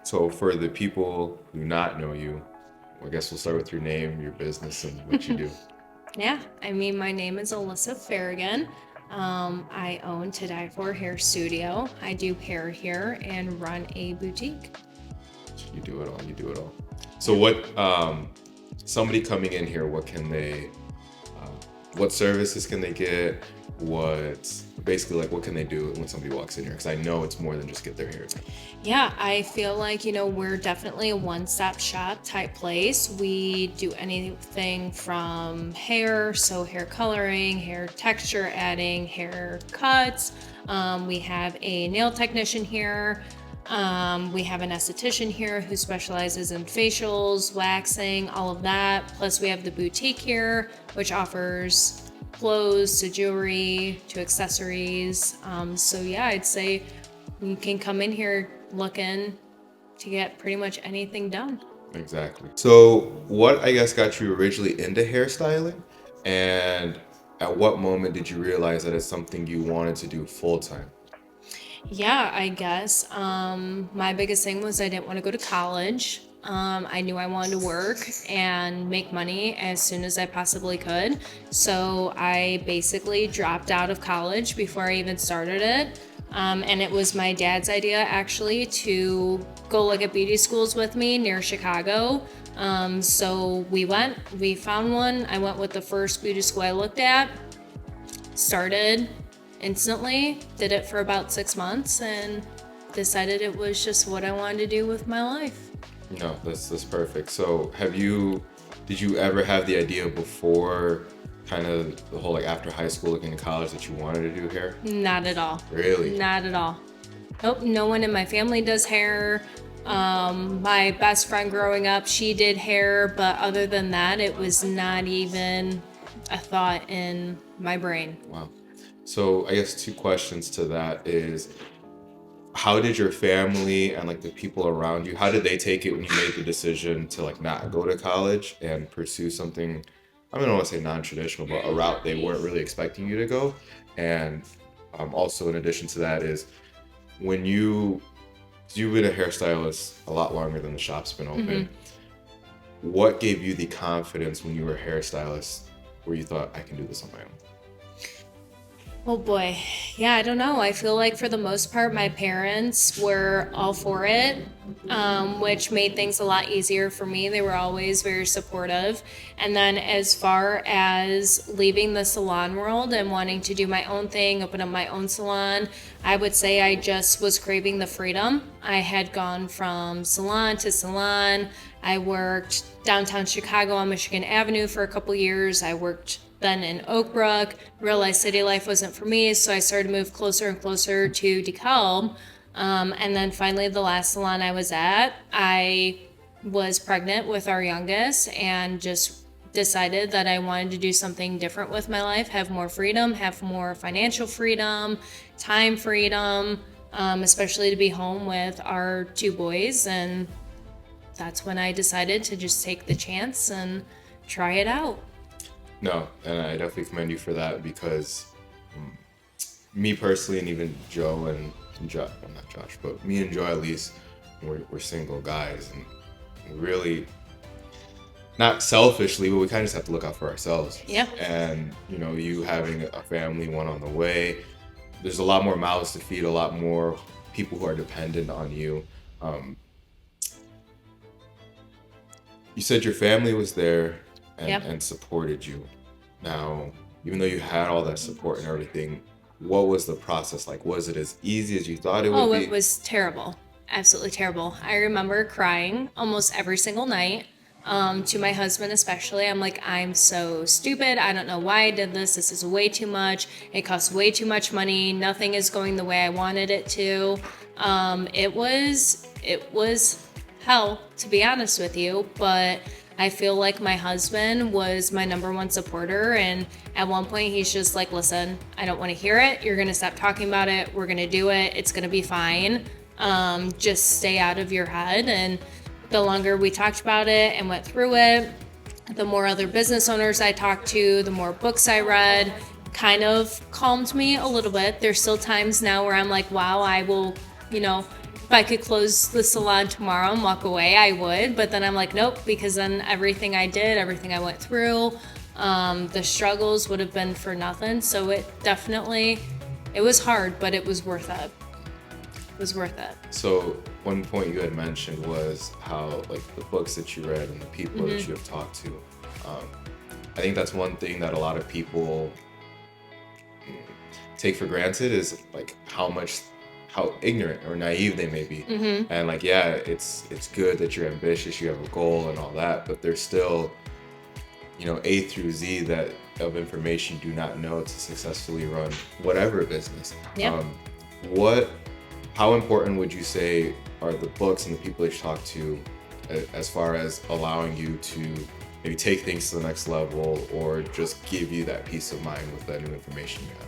So for the people who do not know you, I guess we'll start with your name, your business, and what you do. Yeah, I mean, my name is Alyssa Ferrigan. I own ToDyeForHairStudio. I do hair here and run a boutique. You do it all. You do it all. So what? Somebody coming in here, what can they? What services can they get? What basically like what can they do when somebody walks in here? Because I know it's more than just get their hair done. Yeah, I feel like, we're definitely a one-stop shop type place. We do anything from hair, so hair coloring, hair texture adding, hair cuts. We have a nail technician here. We have an esthetician here who specializes in facials, waxing, all of that. Plus, we have the boutique here, which offers clothes to jewelry to accessories. So yeah, I'd say you can come in here looking to get pretty much anything done. Exactly. So what I guess got you originally into hairstyling, and at what moment did you realize that it's something you wanted to do full time? Yeah, I guess. My biggest thing was I didn't want to go to college. I knew I wanted to work and make money as soon as I possibly could. So I basically dropped out of college before I even started it. And it was my dad's idea actually to go look at beauty schools with me near Chicago. So we found one. I went with the first beauty school I looked at, started instantly, did it for about 6 months, and decided it was just what I wanted to do with my life. No, that's perfect. So did you ever have the idea before kind of the whole like after high school looking to college that you wanted to do hair? Not at all. Really? Not at all. Nope, no one in my family does hair. My best friend growing up, she did hair, but other than that, it was not even a thought in my brain. Wow. So I guess two questions to that is how did your family and like the people around you, how did they take it when you made the decision to like not go to college and pursue something, I don't want to say non-traditional, but a route they weren't really expecting you to go? And also in addition to that is when you've been a hairstylist a lot longer than the shop's been open, what gave you the confidence when you were a hairstylist where you thought I can do this on my own? Oh boy. Yeah, I don't know. I feel like for the most part, my parents were all for it, which made things a lot easier for me. They were always very supportive. And then as far as leaving the salon world and wanting to do my own thing, open up my own salon, I would say I just was craving the freedom. I had gone from salon to salon. I worked downtown Chicago on Michigan Avenue for a couple years. I worked then in Oak Brook, realized city life wasn't for me, so I started to move closer and closer to DeKalb. And then finally, the last salon I was at, I was pregnant with our youngest and just decided that I wanted to do something different with my life, have more freedom, have more financial freedom, time freedom, especially to be home with our two boys. And that's when I decided to just take the chance and try it out. No, and I definitely commend you for that because me personally, and even Joe and Josh, well, not Josh, but me and Joe at least, we're single guys, and really, not selfishly, but we kind of just have to look out for ourselves. Yeah. And you having a family, one on the way, there's a lot more mouths to feed, a lot more people who are dependent on you. You said your family was there and supported you. Now, even though you had all that support and everything, what was the process like? Was it as easy as you thought it would be? Oh, it was terrible. Absolutely terrible. I remember crying almost every single night, to my husband especially. I'm like, I'm so stupid. I don't know why I did this. This is way too much. It costs way too much money. Nothing is going the way I wanted it to. It was hell, to be honest with you, but I feel like my husband was my number one supporter, and at one point he's just like, listen, I don't want to hear it. You're going to stop talking about it. We're going to do it. It's going to be fine. Just stay out of your head. And the longer we talked about it and went through it, the more other business owners I talked to, the more books I read, kind of calmed me a little bit. There's still times now where I'm like, wow, I will, if I could close the salon tomorrow and walk away, I would. But then I'm like, nope, because then everything I did, everything I went through, the struggles would have been for nothing. So it was hard, but it was worth it. It was worth it. So one point you had mentioned was how like the books that you read and the people that you have talked to. I think that's one thing that a lot of people take for granted is like how ignorant or naive they may be. And like, yeah, it's good that you're ambitious, you have a goal and all that, but there's still, A through Z that of information you do not know to successfully run whatever business. Yep. How important would you say are the books and the people that you talk to as far as allowing you to maybe take things to the next level or just give you that peace of mind with that new information you have?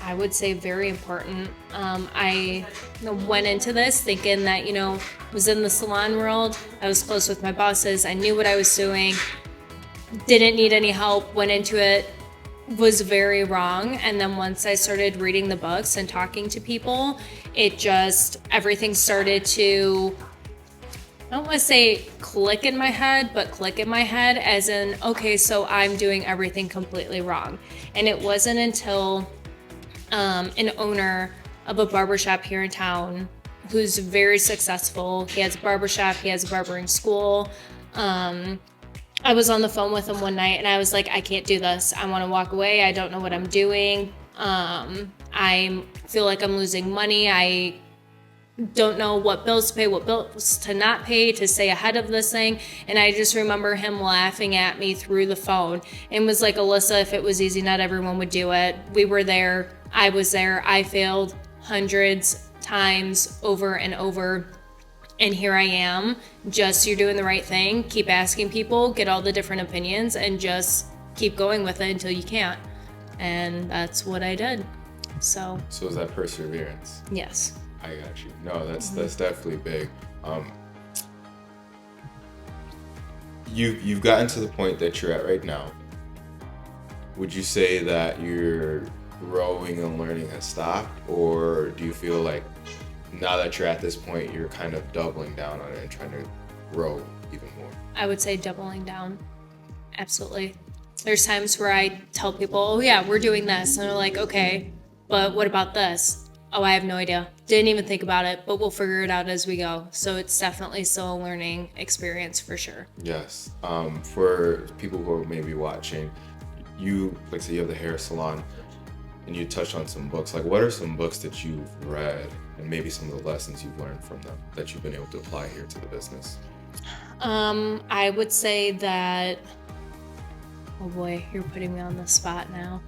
I would say very important. I went into this thinking that, was in the salon world. I was close with my bosses. I knew what I was doing. Didn't need any help. Went into it. Was very wrong. And then once I started reading the books and talking to people, everything started to, I don't want to say click in my head, but click in my head as in, okay, so I'm doing everything completely wrong. And it wasn't until an owner of a barbershop here in town who's very successful. He has a barbershop, he has a barbering school. I was on the phone with him one night and I was like, I can't do this. I want to walk away. I don't know what I'm doing. I feel like I'm losing money. I don't know what bills to pay, what bills to not pay, to stay ahead of this thing. And I just remember him laughing at me through the phone and was like, Alyssa, if it was easy, not everyone would do it. We were there. I was there. I failed hundreds times over and over. And here I am, you're doing the right thing. Keep asking people, get all the different opinions, and just keep going with it until you can't. And that's what I did. So is that perseverance? Yes. I got you. No, that's definitely big. You've gotten to the point that you're at right now. Would you say that your growing and learning has stopped, or do you feel like now that you're at this point, you're kind of doubling down on it and trying to grow even more? I would say doubling down. Absolutely. There's times where I tell people, oh yeah, we're doing this. And they're like, okay, but what about this? Oh, I have no idea. Didn't even think about it, but we'll figure it out as we go. So it's definitely still a learning experience for sure. Yes. For people who are maybe watching, you you have the hair salon and you touched on some books. Like, what are some books that you've read and maybe some of the lessons you've learned from them that you've been able to apply here to the business? I would say that, oh boy, you're putting me on the spot now.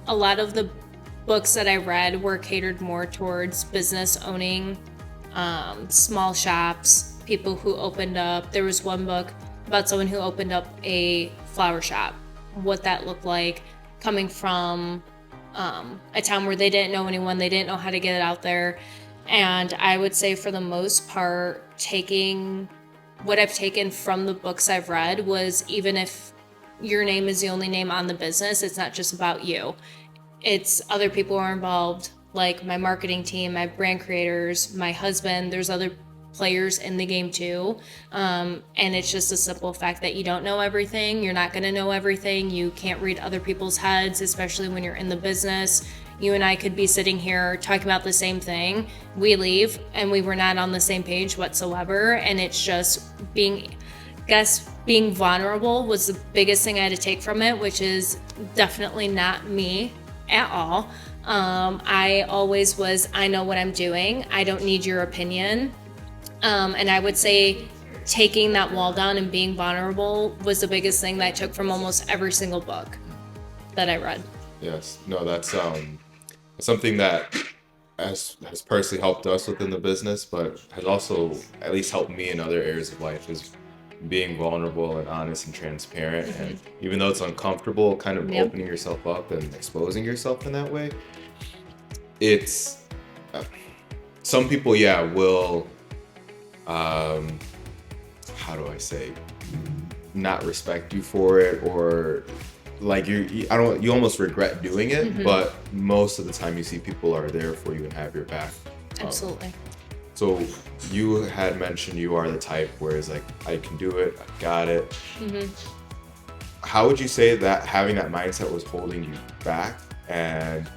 A lot of the books that I read were catered more towards business owning, small shops, people who opened up. There was one book about someone who opened up a flower shop, what that looked like, coming from a town where they didn't know anyone, they didn't know how to get it out there. And I would say for the most part, what I've taken from the books I've read was, even if your name is the only name on the business, it's not just about you. It's other people who are involved, like my marketing team, my brand creators, my husband. There's other players in the game too. And it's just a simple fact that you don't know everything. You're not going to know everything. You can't read other people's heads, especially when you're in the business. You and I could be sitting here talking about the same thing. We leave and we were not on the same page whatsoever. And it's just being vulnerable was the biggest thing I had to take from it, which is definitely not me at all. I always was, I know what I'm doing. I don't need your opinion. And I would say taking that wall down and being vulnerable was the biggest thing that I took from almost every single book that I read. Yes. No, that's something that has personally helped us within the business, but has also at least helped me in other areas of life, is being vulnerable and honest and transparent. Mm-hmm. And even though it's uncomfortable, kind of opening yourself up and exposing yourself in that way, it's some people, will how do I say, not respect you for it, or like you almost regret doing it. Mm-hmm. But most of the time you see people are there for you and have your back. Absolutely. So you had mentioned you are the type where it's like, I can do it, I got it. How would you say that having that mindset was holding you back? And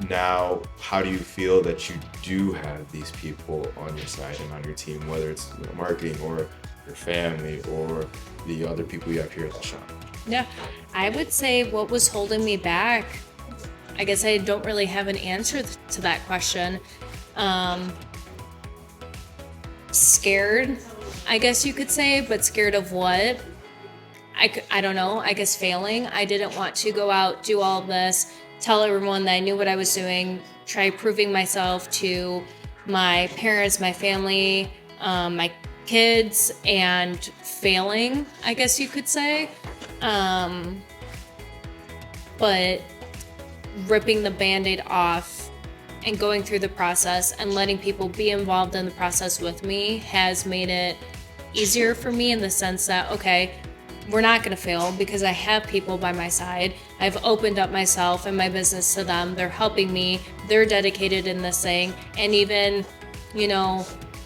now, how do you feel that you do have these people on your side and on your team, whether it's marketing or your family or the other people you have here at the shop? Yeah, I would say what was holding me back, I guess I don't really have an answer to that question. Scared, I guess you could say, but scared of what? I don't know, I guess failing. I didn't want to go out, do all of this, tell everyone that I knew what I was doing, try proving myself to my parents, my family, my kids, and failing, I guess you could say. But ripping the Band-Aid off and going through the process and letting people be involved in the process with me has made it easier for me in the sense that, okay, we're not going to fail because I have people by my side. I've opened up myself and my business to them. They're helping me. They're dedicated in this thing. And even,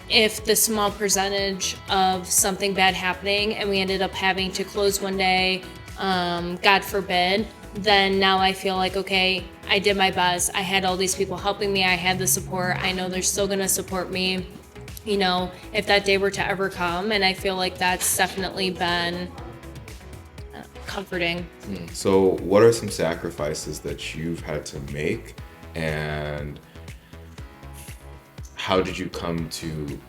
if the small percentage of something bad happening and we ended up having to close one day, God forbid, then now I feel like, okay, I did my best. I had all these people helping me. I had the support. I know they're still going to support me, if that day were to ever come. And I feel like that's definitely been comforting. So what are some sacrifices that you've had to make, and how did you come to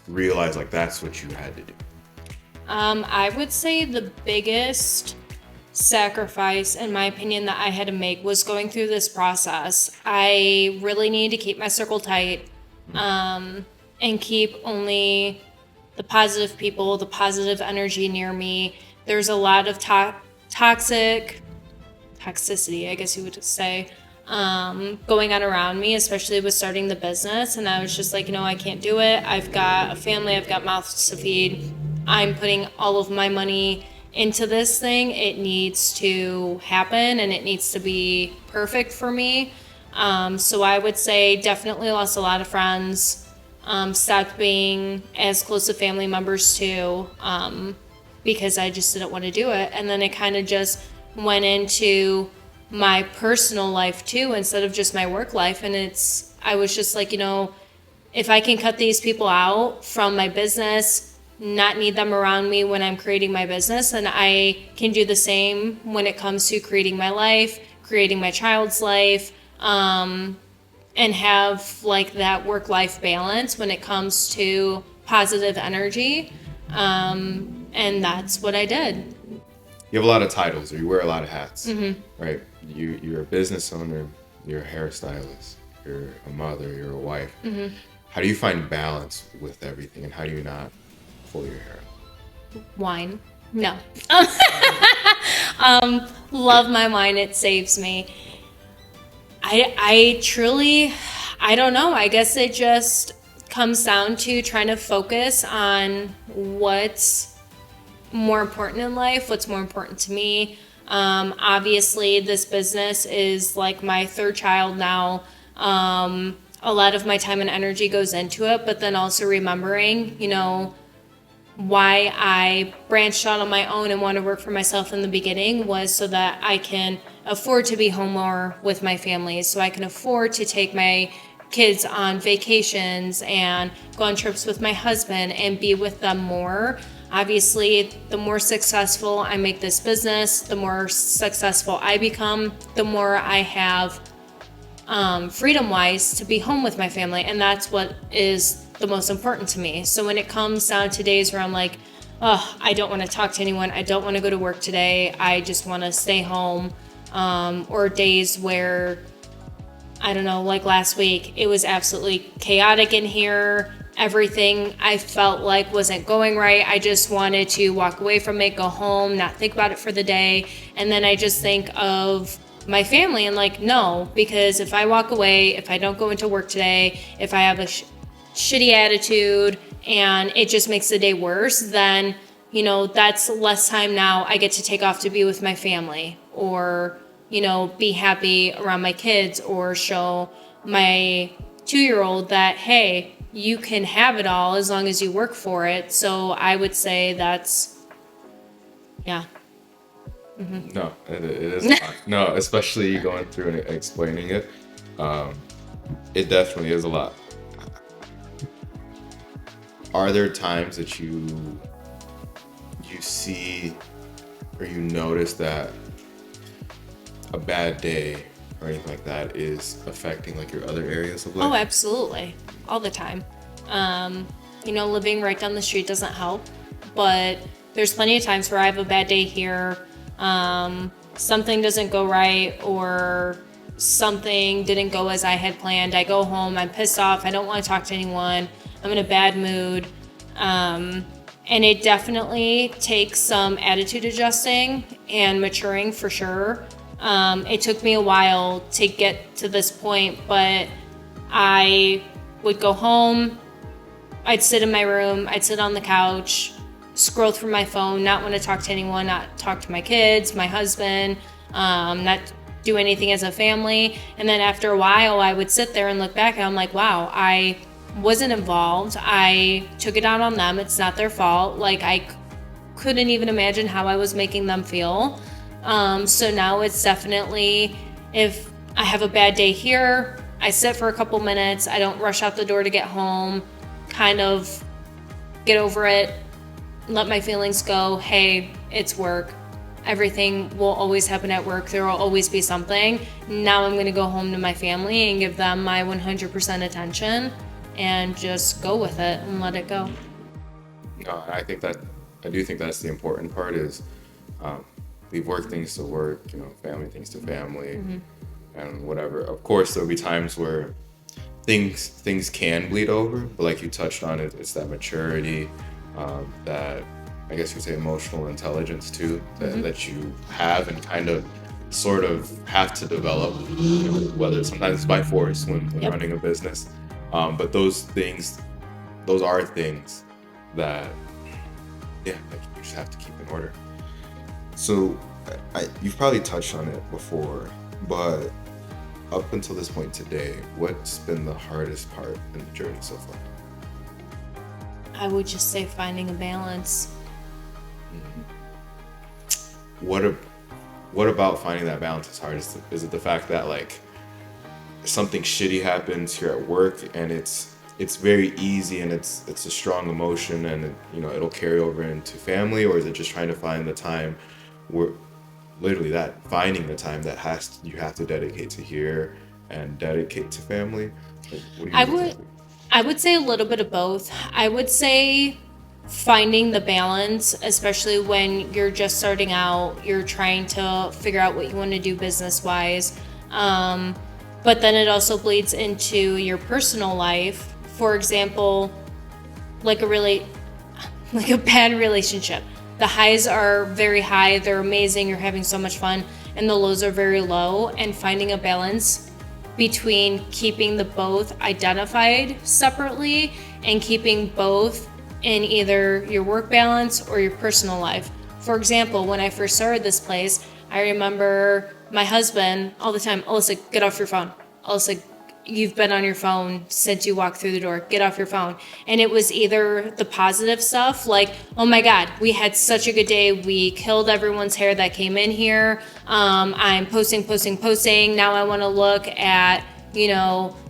realize that's what you had to do? I would say the biggest sacrifice, in my opinion, that I had to make was going through this process. I really needed to keep my circle tight, and keep only the positive people, the positive energy near me. There's a lot of toxicity, I guess you would say, going on around me, especially with starting the business. And I was just like, I can't do it. I've got a family, I've got mouths to feed. I'm putting all of my money into this thing. It needs to happen and it needs to be perfect for me. So I would say definitely lost a lot of friends, stopped being as close to family members too, because I just didn't want to do it. And then it kind of just went into my personal life too, instead of just my work life. And I was just like, if I can cut these people out from my business, not need them around me when I'm creating my business, and I can do the same when it comes to creating my life, creating my child's life, and have that work-life balance when it comes to positive energy. And that's what I did. You have a lot of titles, or you wear a lot of hats, right? You're a business owner, you're a hairstylist, you're a mother, you're a wife. How do you find balance with everything, and how do you not pull your hair out? Wine. No. Love my wine. It saves me. I truly, I don't know. I guess it just comes down to trying to focus on what's more important in life, what's more important to me. Obviously, this business is like my third child now. A lot of my time and energy goes into it, but then also remembering, why I branched out on my own and wanted to work for myself in the beginning was so that I can afford to be home more with my family, so I can afford to take my kids on vacations and go on trips with my husband and be with them more. Obviously, the more successful I make this business, the more successful I become, the more I have freedom-wise to be home with my family, and that's what is the most important to me. So when it comes down to days where I'm like, oh, I don't want to talk to anyone, I don't want to go to work today, I just want to stay home, or days where, I don't know, like last week, it was absolutely chaotic in here. Everything I felt like wasn't going right. I just wanted to walk away from it, go home, not think about it for the day. And then I just think of my family and no, because if I walk away, if I don't go into work today, if I have a shitty attitude and it just makes the day worse, then, that's less time now I get to take off to be with my family, or, be happy around my kids, or show my 2-year-old that, hey, you can have it all as long as you work for it. So I would say that's, yeah. No, it is a lot. No, especially going through and explaining it. It definitely is a lot. Are there times that you see or you notice that a bad day or anything like that is affecting like your other areas of life? Oh, absolutely. All the time. Living right down the street doesn't help, but there's plenty of times where I have a bad day here. Something doesn't go right, or something didn't go as I had planned. I go home, I'm pissed off, I don't want to talk to anyone, I'm in a bad mood. And it definitely takes some attitude adjusting and maturing for sure. It took me a while to get to this point, but I would go home, I'd sit in my room, I'd sit on the couch, scroll through my phone, not want to talk to anyone, not talk to my kids, my husband, not do anything as a family. And then after a while, I would sit there and look back and I'm like, wow, I wasn't involved. I took it out on them. It's not their fault. Like, I couldn't even imagine how I was making them feel. So now it's definitely, if I have a bad day here, I sit for a couple minutes. I don't rush out the door to get home, kind of get over it, let my feelings go. Hey, it's work. Everything will always happen at work. There will always be something. Now I'm going to go home to my family and give them my 100% attention and just go with it and let it go. No, I do think that's the important part is leave work things to work, family things to family, and whatever. Of course, there'll be times where things can bleed over, but like you touched on it, it's that maturity, that I guess you could say emotional intelligence too, that you have and kind of sort of have to develop, whether sometimes it's by force when running a business. But those are things that, like you just have to keep in order. So you've probably touched on it before, but up until this point today, what's been the hardest part in the journey so far? I would just say finding a balance. What about finding that balance is hard? Is it the fact that like something shitty happens here at work and it's very easy and it's a strong emotion and it'll carry over into family, or is it just trying to find the time where literally that finding the time that you have to dedicate to here and dedicate to family? Like, what do you think? I would say a little bit of both. I would say finding the balance, especially when you're just starting out, you're trying to figure out what you want to do business-wise. But then it also bleeds into your personal life. For example, like a bad relationship. The highs are very high, they're amazing, you're having so much fun, and the lows are very low, and finding a balance between keeping the both identified separately and keeping both in either your work balance or your personal life. For example, when I first started this place, I remember my husband all the time, Alyssa, get off your phone. Alyssa, you've been on your phone since you walked through the door. Get off your phone. And it was either the positive stuff, like, oh my God, we had such a good day. We killed everyone's hair that came in here. I'm posting. Now I want to look at,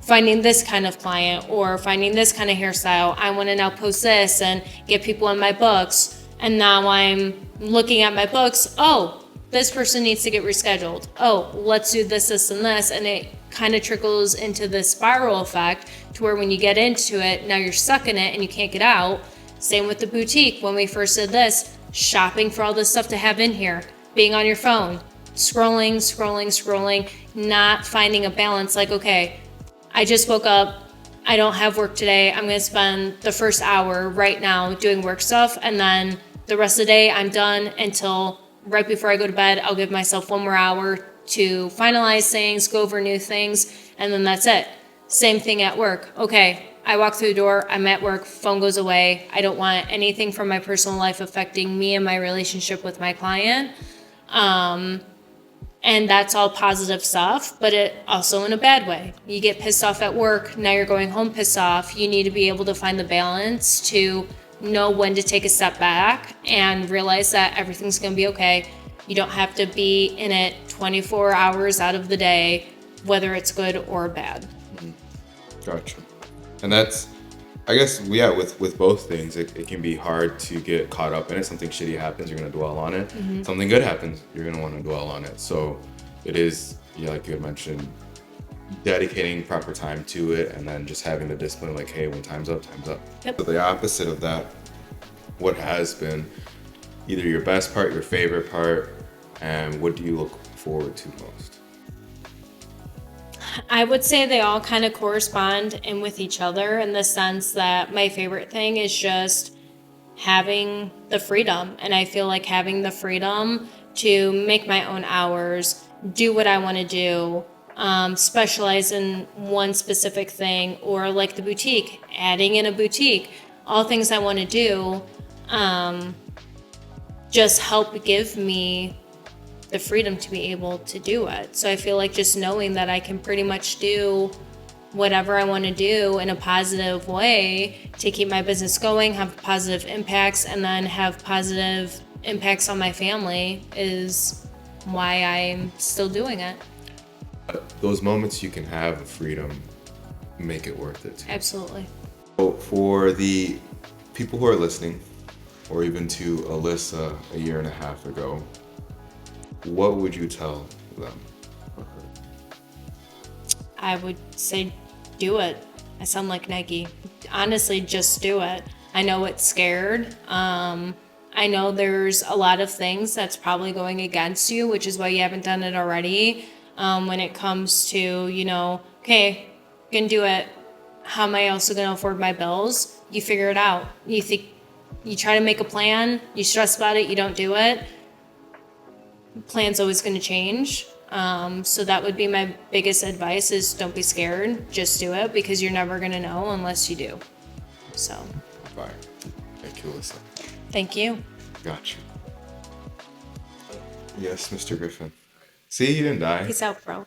finding this kind of client or finding this kind of hairstyle. I want to now post this and get people in my books. And now I'm looking at my books. Oh, this person needs to get rescheduled. Oh, let's do this, and this. And it kind of trickles into this spiral effect to where when you get into it, now you're stuck in it and you can't get out. Same with the boutique. When we first did this, shopping for all this stuff to have in here, being on your phone, scrolling, not finding a balance. Like, okay, I just woke up, I don't have work today. I'm going to spend the first hour right now doing work stuff. And then the rest of the day, I'm done until right before I go to bed. I'll give myself one more hour to finalize things, go over new things, and then that's it. Same thing at work. Okay, I walk through the door, I'm at work, phone goes away. I don't want anything from my personal life affecting me and my relationship with my client. And that's all positive stuff, but it also in a bad way. You get pissed off at work, now you're going home pissed off. You need to be able to find the balance to know when to take a step back and realize that everything's going to be okay. You don't have to be in it 24 hours out of the day, whether it's good or bad. Gotcha. And that's, I guess, yeah, with both things, it can be hard to get caught up in it. Something shitty happens, you're going to dwell on it. Something good happens, you're going to want to dwell on it. So it is, yeah, like you had mentioned, dedicating proper time to it and then just having the discipline, like, hey, when time's up, time's up. Yep. But the opposite of that, what has been either your best part, your favorite part, and what do you look forward to most? I would say they all kind of correspond in with each other in the sense that my favorite thing is just having the freedom. And I feel like having the freedom to make my own hours, do what I want to do, specialize in one specific thing, or like the boutique, adding in a boutique, all things I want to do, just help give me the freedom to be able to do it. So I feel like just knowing that I can pretty much do whatever I want to do in a positive way to keep my business going, have positive impacts, and then have positive impacts on my family is why I'm still doing it. Those moments you can have of freedom make it worth it too. Absolutely. So for the people who are listening, or even to Alyssa a year and a half ago, what would you tell them? I would say do it. I sound like Nike. Honestly, just do it. I know it's scared. I know there's a lot of things that's probably going against you, which is why you haven't done it already. When it comes to, okay, gonna do it. How am I also gonna afford my bills? You figure it out. You try to make a plan, you stress about it, you don't do it. Plan's always going to change. So that would be my biggest advice is don't be scared. Just do it because you're never going to know unless you do. So. Bye. Thank you, Alyssa. Thank you. Gotcha. Yes, Mr. Griffin. See, you didn't die. Peace out, bro.